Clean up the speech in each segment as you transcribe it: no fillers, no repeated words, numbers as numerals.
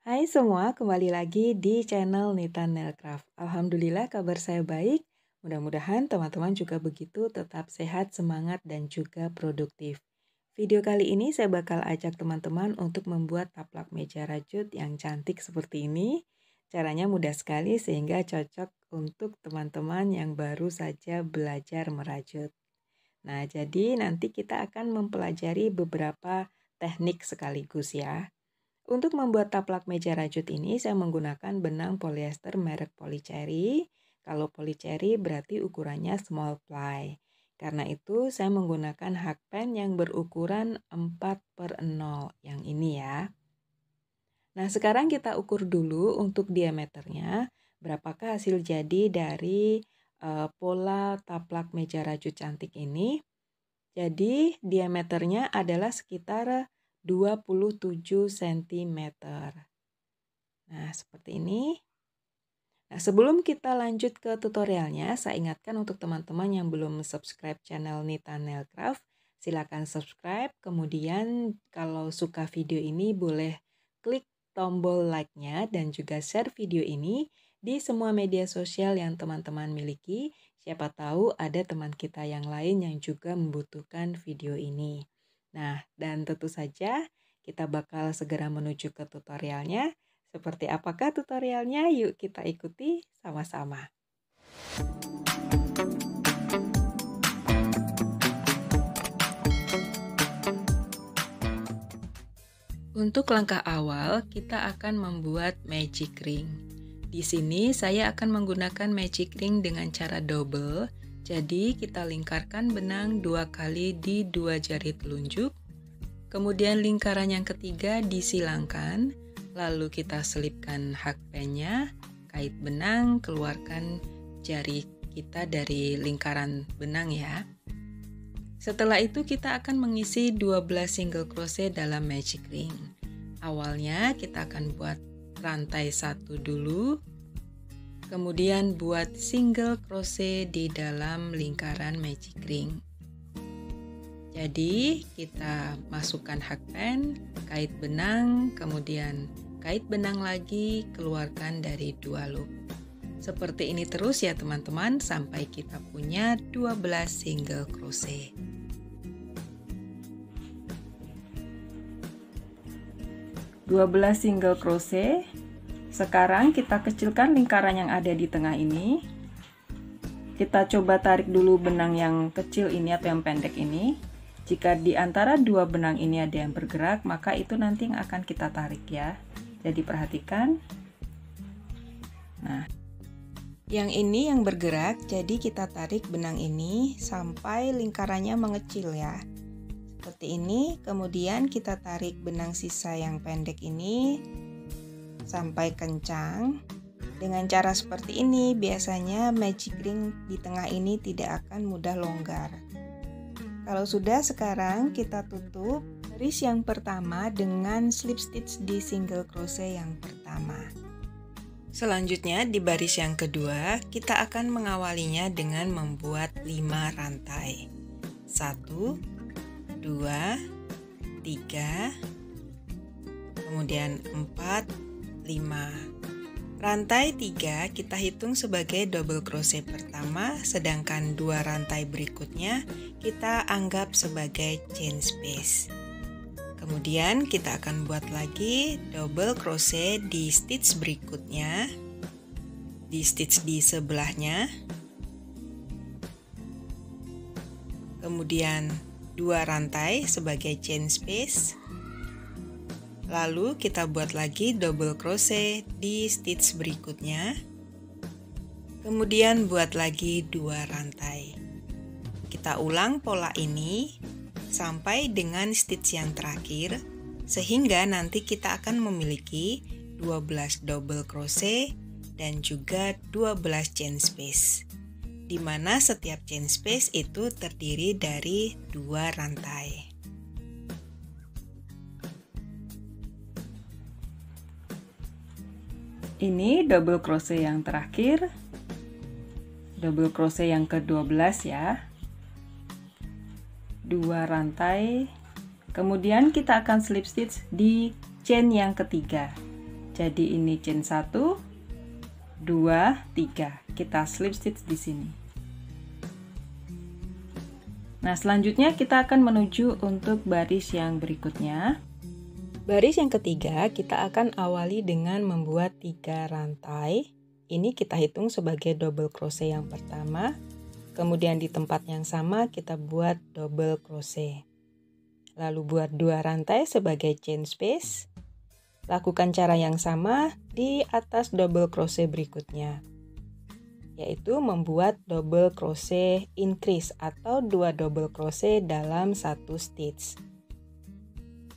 Hai semua, kembali lagi di channel Nita Nailcraft. Alhamdulillah kabar saya baik. Mudah-mudahan teman-teman juga begitu, tetap sehat, semangat, dan juga produktif. Video kali ini saya bakal ajak teman-teman untuk membuat taplak meja rajut yang cantik seperti ini. Caranya mudah sekali sehingga cocok untuk teman-teman yang baru saja belajar merajut. Nah, jadi nanti kita akan mempelajari beberapa teknik sekaligus ya. Untuk membuat taplak meja rajut ini saya menggunakan benang polyester merek Polycherry. Kalau Polycherry berarti ukurannya small ply. Karena itu saya menggunakan hakpen yang berukuran 4/0 yang ini ya. Nah, sekarang kita ukur dulu untuk diameternya. Berapakah hasil jadi dari pola taplak meja rajut cantik ini? Jadi diameternya adalah sekitar 27 cm. Nah, seperti ini. Nah, sebelum kita lanjut ke tutorialnya, saya ingatkan untuk teman-teman yang belum subscribe channel Nita Nailcraft, silakan subscribe. Kemudian kalau suka video ini boleh klik tombol like-nya dan juga share video ini di semua media sosial yang teman-teman miliki. Siapa tahu ada teman kita yang lain yang juga membutuhkan video ini. Nah, dan tentu saja kita bakal segera menuju ke tutorialnya. Seperti apakah tutorialnya? Yuk kita ikuti sama-sama. Untuk langkah awal, kita akan membuat magic ring. Di sini saya akan menggunakan magic ring dengan cara double. Jadi kita lingkarkan benang 2 kali di 2 jari telunjuk. Kemudian lingkaran yang ketiga disilangkan. Lalu kita selipkan hakpennya, kait benang, keluarkan jari kita dari lingkaran benang ya. Setelah itu kita akan mengisi 12 single crochet dalam magic ring. Awalnya kita akan buat rantai 1 dulu, kemudian buat single crochet di dalam lingkaran magic ring. Jadi kita masukkan hakpen, kait benang, kemudian kait benang lagi, keluarkan dari 2 loop. Seperti ini terus ya teman-teman sampai kita punya 12 single crochet. Single crochet. Sekarang kita kecilkan lingkaran yang ada di tengah ini. Kita coba tarik dulu benang yang kecil ini atau yang pendek ini. Jika di antara 2 benang ini ada yang bergerak, maka itu nanti yang akan kita tarik ya. Jadi perhatikan. Nah, yang ini yang bergerak, jadi kita tarik benang ini sampai lingkarannya mengecil ya. Seperti ini, kemudian kita tarik benang sisa yang pendek ini sampai kencang. Dengan cara seperti ini, biasanya magic ring di tengah ini tidak akan mudah longgar. Kalau sudah, sekarang kita tutup baris yang pertama dengan slip stitch di single crochet yang pertama. Selanjutnya di baris yang kedua, kita akan mengawalinya dengan membuat 5 rantai. 1, 2, 3, kemudian 4, 5. Rantai 3 kita hitung sebagai double crochet pertama, sedangkan 2 rantai berikutnya kita anggap sebagai chain space. Kemudian kita akan buat lagi double crochet di stitch berikutnya, di stitch di sebelahnya. Kemudian 2 rantai sebagai chain space. Lalu kita buat lagi double crochet di stitch berikutnya. Kemudian buat lagi 2 rantai. Kita ulang pola ini sampai dengan stitch yang terakhir, sehingga nanti kita akan memiliki 12 double crochet dan juga 12 chain space, di mana setiap chain space itu terdiri dari 2 rantai. Ini double crochet yang terakhir, double crochet yang ke-12 ya. 2 rantai. Kemudian kita akan slip stitch di chain yang ketiga. Jadi ini chain 1, 2, 3. Kita slip stitch di sini. Nah, selanjutnya kita akan menuju untuk baris yang berikutnya. Baris yang ketiga kita akan awali dengan membuat 3 rantai. Ini kita hitung sebagai double crochet yang pertama. Kemudian di tempat yang sama kita buat double crochet. Lalu buat 2 rantai sebagai chain space. Lakukan cara yang sama di atas double crochet berikutnya, yaitu membuat double crochet increase atau 2 double crochet dalam 1 stitch.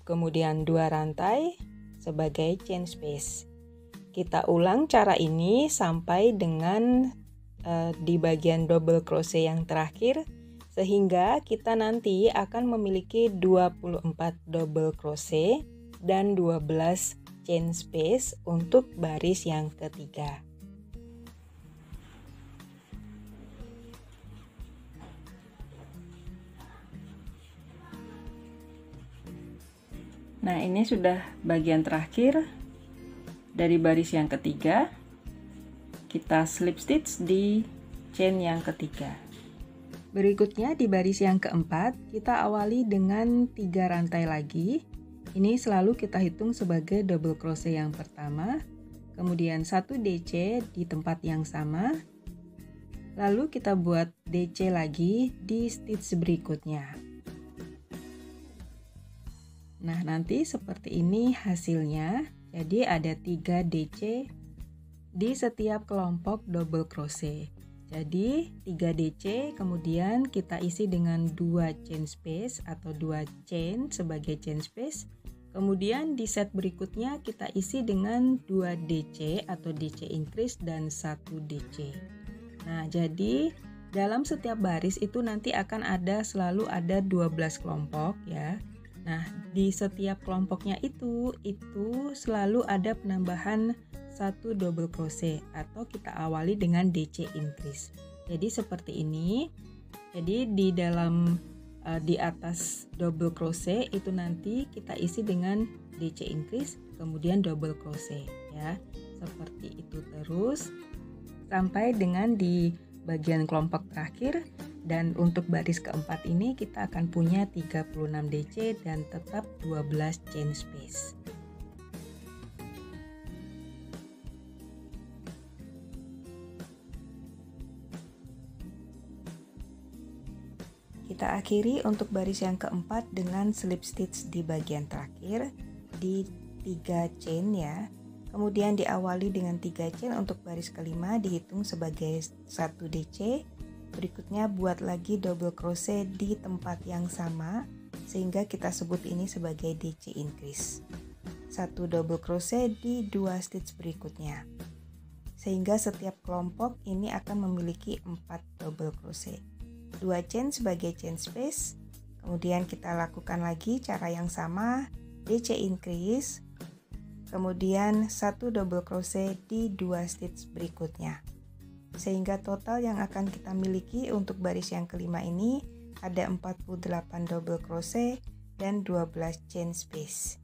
Kemudian 2 rantai sebagai chain space. Kita ulang cara ini sampai dengan di bagian double crochet yang terakhir, sehingga kita nanti akan memiliki 24 double crochet dan 12 chain space untuk baris yang ketiga. Nah, ini sudah bagian terakhir dari baris yang ketiga. Kita slip stitch di chain yang ketiga. Berikutnya di baris yang keempat, kita awali dengan 3 rantai lagi. Ini selalu kita hitung sebagai double crochet yang pertama, kemudian 1 DC di tempat yang sama, lalu kita buat DC lagi di stitch berikutnya. Nah, nanti seperti ini hasilnya. Jadi ada 3 DC di setiap kelompok double crochet. Jadi 3 DC, kemudian kita isi dengan 2 chain space atau 2 chain sebagai chain space. Kemudian di set berikutnya kita isi dengan 2 DC atau DC increase dan 1 DC. Nah, jadi dalam setiap baris itu nanti akan selalu ada 12 kelompok ya. Nah, di setiap kelompoknya itu selalu ada penambahan 1 double crochet atau kita awali dengan DC increase. Jadi seperti ini. Jadi di dalam di atas double crochet itu nanti kita isi dengan DC increase kemudian double crochet ya. Seperti itu terus sampai dengan di bagian kelompok terakhir, dan untuk baris keempat ini kita akan punya 36 DC dan tetap 12 chain space. Kita akhiri untuk baris yang keempat dengan slip stitch di bagian terakhir di 3 chain ya. Kemudian diawali dengan 3 chain untuk baris kelima dihitung sebagai 1 DC. Berikutnya buat lagi double crochet di tempat yang sama sehingga kita sebut ini sebagai DC increase. 1 double crochet di 2 stitch berikutnya. Sehingga setiap kelompok ini akan memiliki 4 double crochet. 2 chain sebagai chain space, kemudian kita lakukan lagi cara yang sama, DC increase, kemudian 1 double crochet di 2 stitch berikutnya. Sehingga total yang akan kita miliki untuk baris yang kelima ini ada 48 double crochet dan 12 chain space.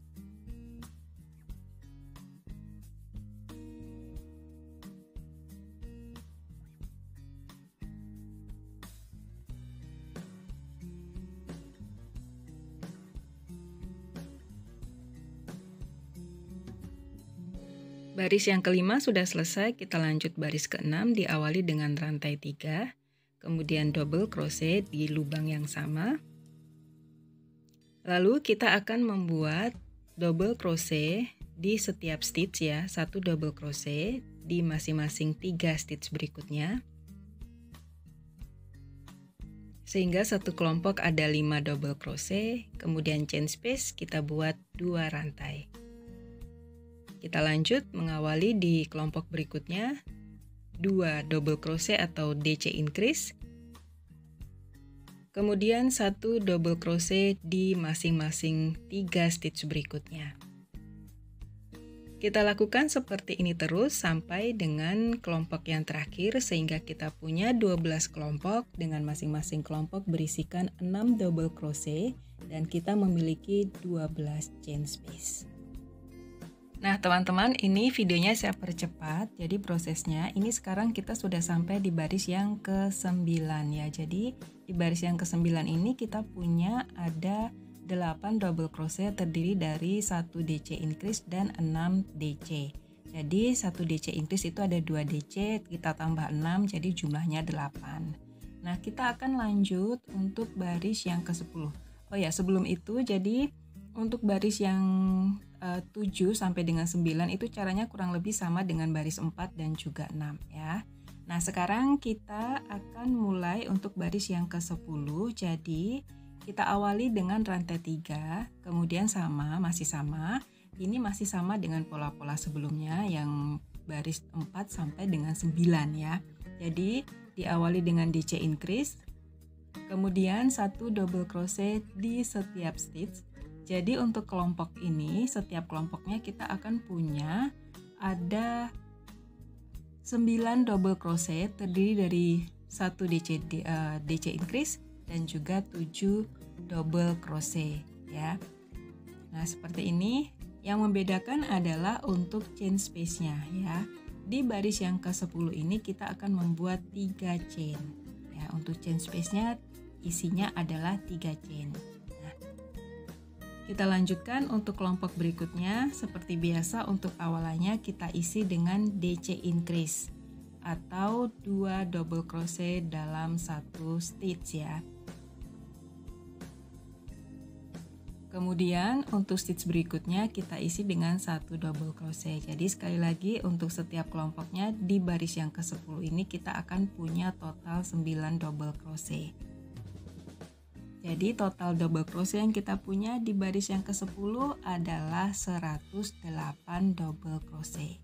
Baris yang kelima sudah selesai, kita lanjut baris keenam diawali dengan rantai 3, kemudian double crochet di lubang yang sama. Lalu kita akan membuat double crochet di setiap stitch ya, 1 double crochet di masing-masing 3 stitch berikutnya. Sehingga satu kelompok ada 5 double crochet, kemudian chain space kita buat 2 rantai. Kita lanjut mengawali di kelompok berikutnya 2 double crochet atau DC increase, kemudian 1 double crochet di masing-masing 3 stitch berikutnya. Kita lakukan seperti ini terus sampai dengan kelompok yang terakhir sehingga kita punya 12 kelompok dengan masing-masing kelompok berisikan 6 double crochet dan kita memiliki 12 chain space. Nah, teman-teman, ini videonya saya percepat. Jadi prosesnya, ini sekarang kita sudah sampai di baris yang ke-9 ya. Jadi di baris yang ke-9 ini kita punya ada 8 double crochet terdiri dari 1 DC increase dan 6 DC. Jadi 1 DC increase itu ada 2 DC, kita tambah 6 jadi jumlahnya 8. Nah, kita akan lanjut untuk baris yang ke-10. Oh ya, sebelum itu jadi untuk baris yang 7 sampai dengan 9 itu caranya kurang lebih sama dengan baris 4 dan juga 6 ya. Nah, sekarang kita akan mulai untuk baris yang ke-10. Jadi, kita awali dengan rantai 3, kemudian masih sama. Ini masih sama dengan pola-pola sebelumnya yang baris 4 sampai dengan 9 ya. Jadi, diawali dengan DC increase, kemudian 1 double crochet di setiap stitch. Jadi untuk kelompok ini, setiap kelompoknya kita akan punya ada 9 double crochet terdiri dari 1 DC increase dan juga 7 double crochet ya. Nah, seperti ini. Yang membedakan adalah untuk chain space-nya ya. Di baris yang ke-10 ini kita akan membuat 3 chain. Ya, untuk chain space-nya isinya adalah 3 chain. Kita lanjutkan untuk kelompok berikutnya. Seperti biasa untuk awalannya kita isi dengan DC increase atau 2 double crochet dalam 1 stitch ya. Kemudian untuk stitch berikutnya kita isi dengan 1 double crochet. Jadi sekali lagi untuk setiap kelompoknya di baris yang ke-10 ini kita akan punya total 9 double crochet. Jadi total double crochet yang kita punya di baris yang ke-10 adalah 108 double crochet.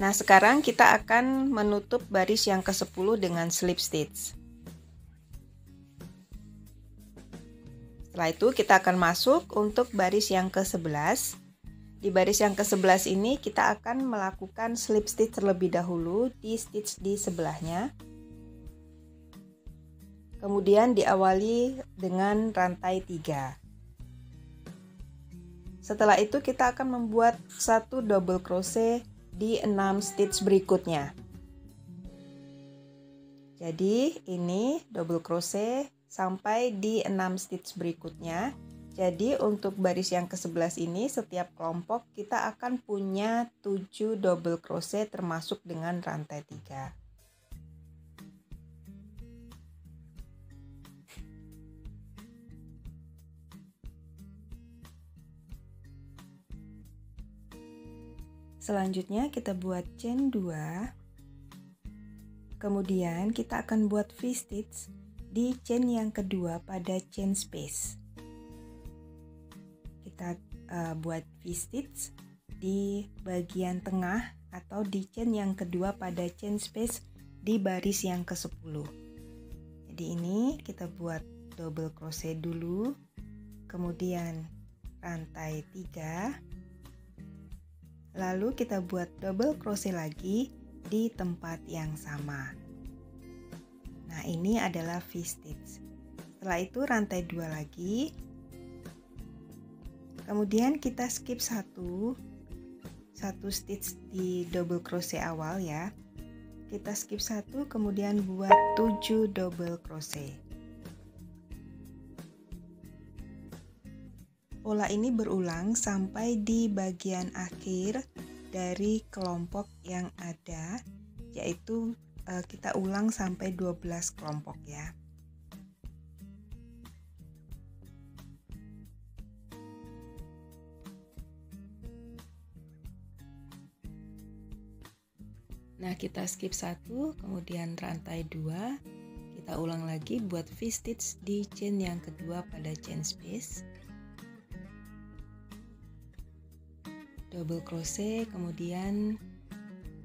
Nah, sekarang kita akan menutup baris yang ke-10 dengan slip stitch. Setelah itu kita akan masuk untuk baris yang ke-11. Di baris yang ke-11 ini kita akan melakukan slip stitch terlebih dahulu di stitch di sebelahnya. Kemudian diawali dengan rantai 3. Setelah itu kita akan membuat 1 double crochet di 6 stitch berikutnya. Jadi ini double crochet sampai di 6 stitch berikutnya. Jadi untuk baris yang ke-11 ini setiap kelompok kita akan punya 7 double crochet termasuk dengan rantai 3. Selanjutnya kita buat chain 2. Kemudian kita akan buat V-stitch di chain yang kedua pada chain space. Kita buat V-stitch di bagian tengah atau di chain yang kedua pada chain space di baris yang ke-10. Jadi ini kita buat double crochet dulu, kemudian rantai 3, lalu kita buat double crochet lagi di tempat yang sama. Nah, ini adalah V-stitch. Setelah itu rantai 2 lagi. Kemudian kita skip satu stitch di double crochet awal ya. Kita skip 1, kemudian buat 7 double crochet. Pola ini berulang sampai di bagian akhir dari kelompok yang ada, yaitu kita ulang sampai 12 kelompok ya. Nah, kita skip 1, kemudian rantai 2, kita ulang lagi buat V-stitch di chain yang kedua pada chain space. Double crochet, kemudian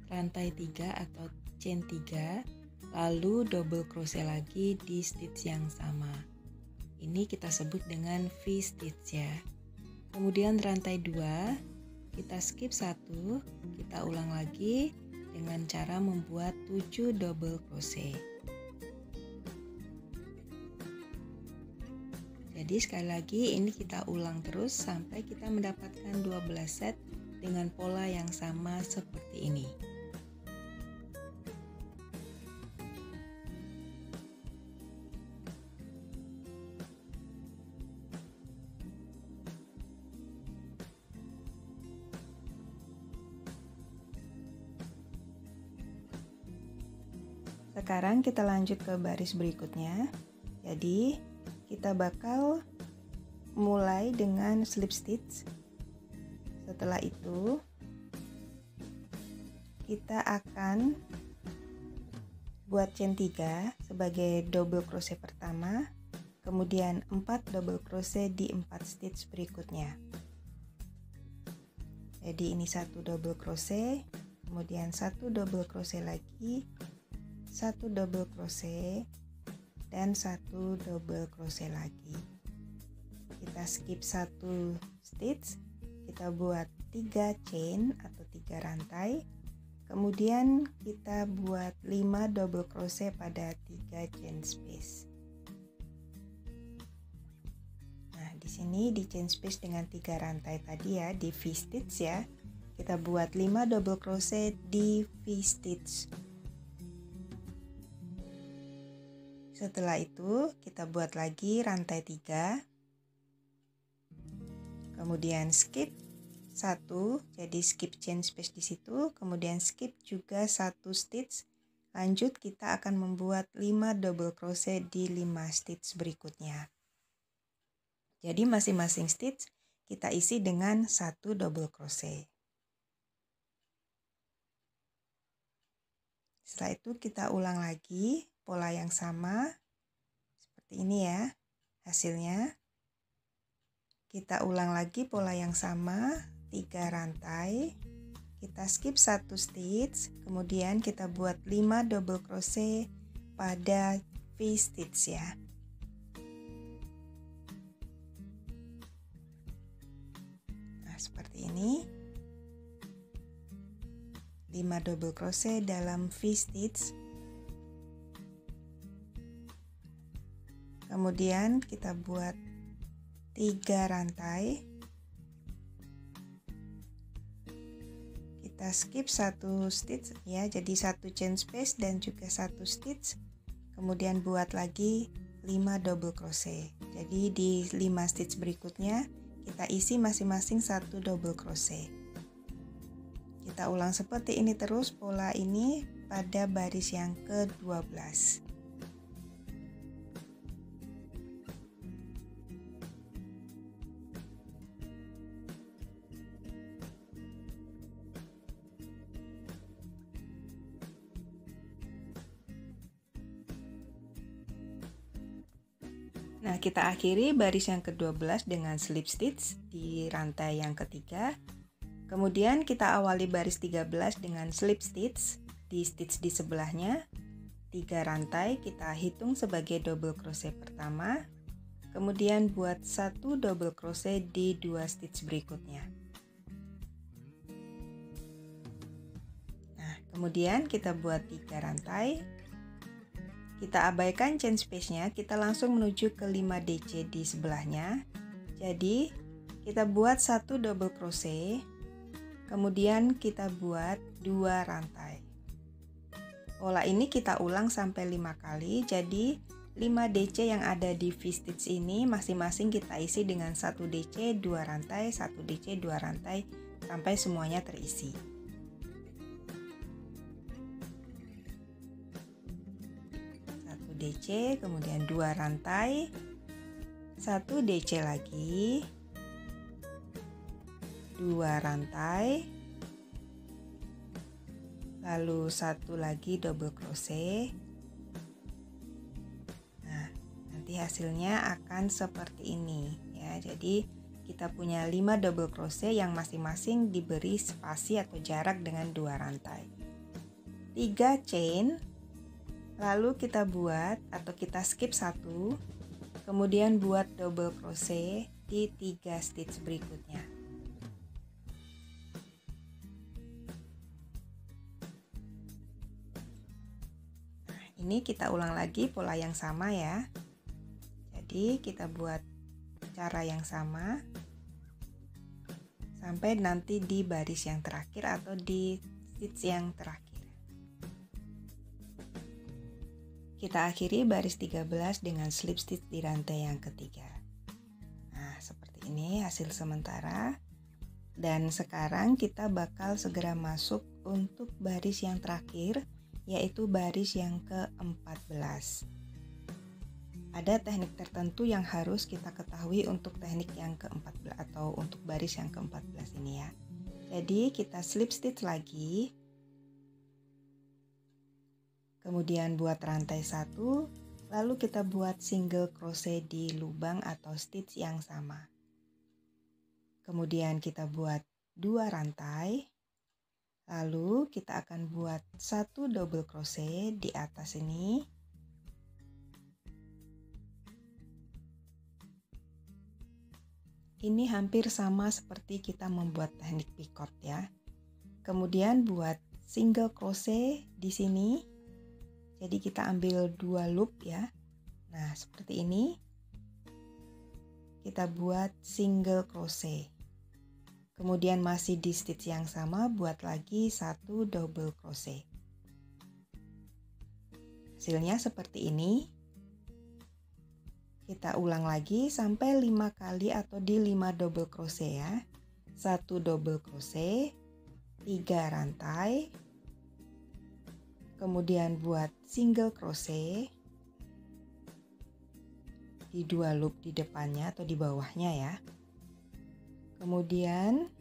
rantai 3 atau chain 3, lalu double crochet lagi di stitch yang sama. Ini kita sebut dengan V-stitch ya. Kemudian rantai 2, kita skip 1, kita ulang lagi dengan cara membuat 7 double crochet. Jadi sekali lagi ini kita ulang terus sampai kita mendapatkan 12 set dengan pola yang sama seperti ini. Sekarang kita lanjut ke baris berikutnya. Jadi kita bakal mulai dengan slip stitch. Setelah itu kita akan buat chain 3 sebagai double crochet pertama, kemudian 4 double crochet di 4 stitch berikutnya. Jadi ini 1 double crochet, kemudian 1 double crochet lagi, 1 double crochet, dan 1 double crochet lagi. Kita skip 1 stitch, kita buat 3 chain atau 3 rantai, kemudian kita buat 5 double crochet pada 3 chain space. Nah, di sini di chain space dengan 3 rantai tadi ya, di V-stitch ya, kita buat 5 double crochet di V-stitch. Setelah itu kita buat lagi rantai 3, kemudian skip 1, jadi skip chain space di situ, kemudian skip juga 1 stitch. Lanjut kita akan membuat 5 double crochet di 5 stitch berikutnya. Jadi masing-masing stitch kita isi dengan 1 double crochet. Setelah itu kita ulang lagi pola yang sama seperti ini ya hasilnya. Kita ulang lagi pola yang sama, 3 rantai, kita skip 1 stitch, kemudian kita buat 5 double crochet pada V-stitch ya. Nah, seperti ini. 5 double crochet dalam V-stitch. Kemudian kita buat 3 rantai, kita skip 1 stitch ya, jadi 1 chain space dan juga 1 stitch, kemudian buat lagi 5 double crochet. Jadi di 5 stitch berikutnya kita isi masing-masing 1 double crochet. Kita ulang seperti ini terus pola ini pada baris yang ke-12. Nah, kita akhiri baris yang ke-12 dengan slip stitch di rantai yang ketiga. Kemudian kita awali baris 13 dengan slip stitch di stitch di sebelahnya. 3 rantai kita hitung sebagai double crochet pertama. Kemudian buat 1 double crochet di 2 stitch berikutnya. Nah, kemudian kita buat 3 rantai. Kita abaikan chain space-nya, kita langsung menuju ke 5 DC di sebelahnya. Jadi, kita buat 1 double crochet, kemudian kita buat 2 rantai. Pola ini kita ulang sampai 5 kali, jadi 5 DC yang ada di V-stitch ini masing-masing kita isi dengan 1 DC, 2 rantai, 1 DC, 2 rantai, sampai semuanya terisi. DC, kemudian 2 rantai, 1 DC lagi, 2 rantai, lalu 1 lagi double crochet. Nah, nanti hasilnya akan seperti ini ya. Jadi kita punya 5 double crochet yang masing-masing diberi spasi atau jarak dengan 2 rantai. 3 chain, lalu kita buat atau kita skip 1, kemudian buat double crochet di 3 stitch berikutnya. Ini kita ulang lagi pola yang sama ya. Jadi kita buat cara yang sama sampai nanti di baris yang terakhir atau di stitch yang terakhir. Kita akhiri baris 13 dengan slip stitch di rantai yang ketiga. Nah, seperti ini hasil sementara. Dan sekarang kita bakal segera masuk untuk baris yang terakhir, yaitu baris yang ke-14. Ada teknik tertentu yang harus kita ketahui untuk teknik yang ke-14 atau untuk baris yang ke-14 ini ya. Jadi kita slip stitch lagi. Kemudian buat rantai 1, lalu kita buat single crochet di lubang atau stitch yang sama. Kemudian kita buat 2 rantai, lalu kita akan buat 1 double crochet di atas ini. Ini hampir sama seperti kita membuat teknik picot ya. Kemudian buat single crochet di sini. Jadi kita ambil 2 loop ya. Nah, seperti ini. Kita buat single crochet. Kemudian masih di stitch yang sama buat lagi 1 double crochet. Hasilnya seperti ini. Kita ulang lagi sampai 5 kali atau di 5 double crochet ya. 1 double crochet, 3 rantai. Kemudian buat single crochet di 2 loop di depannya atau di bawahnya ya. Kemudian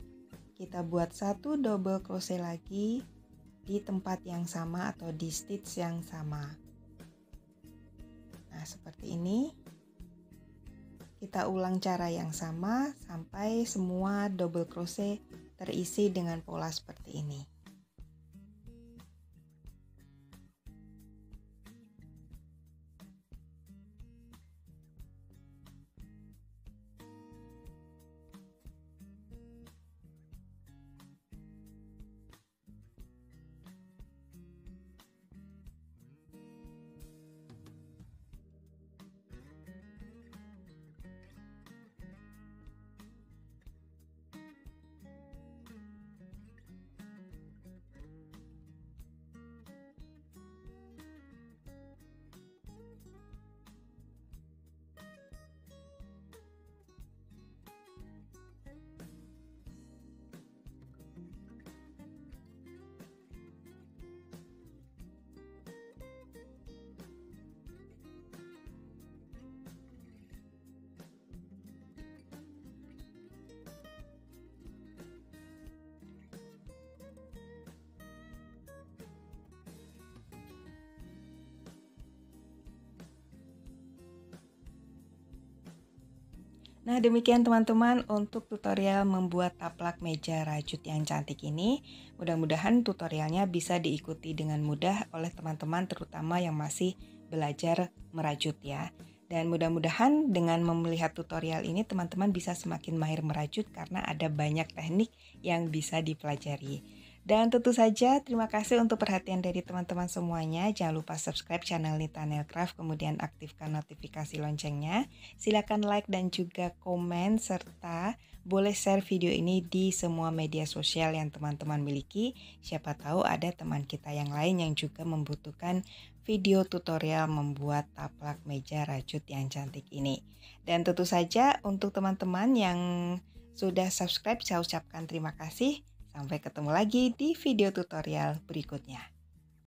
kita buat 1 double crochet lagi di tempat yang sama atau di stitch yang sama. Nah, seperti ini. Kita ulang cara yang sama sampai semua double crochet terisi dengan pola seperti ini. Nah, demikian teman-teman untuk tutorial membuat taplak meja rajut yang cantik ini. Mudah-mudahan tutorialnya bisa diikuti dengan mudah oleh teman-teman terutama yang masih belajar merajut ya. Dan mudah-mudahan dengan melihat tutorial ini teman-teman bisa semakin mahir merajut karena ada banyak teknik yang bisa dipelajari. Dan tentu saja terima kasih untuk perhatian dari teman-teman semuanya. Jangan lupa subscribe channel Nita Nailcraft, kemudian aktifkan notifikasi loncengnya. Silakan like dan juga komen, serta boleh share video ini di semua media sosial yang teman-teman miliki. Siapa tahu ada teman kita yang lain yang juga membutuhkan video tutorial membuat taplak meja rajut yang cantik ini. Dan tentu saja untuk teman-teman yang sudah subscribe, saya ucapkan terima kasih. Sampai ketemu lagi di video tutorial berikutnya.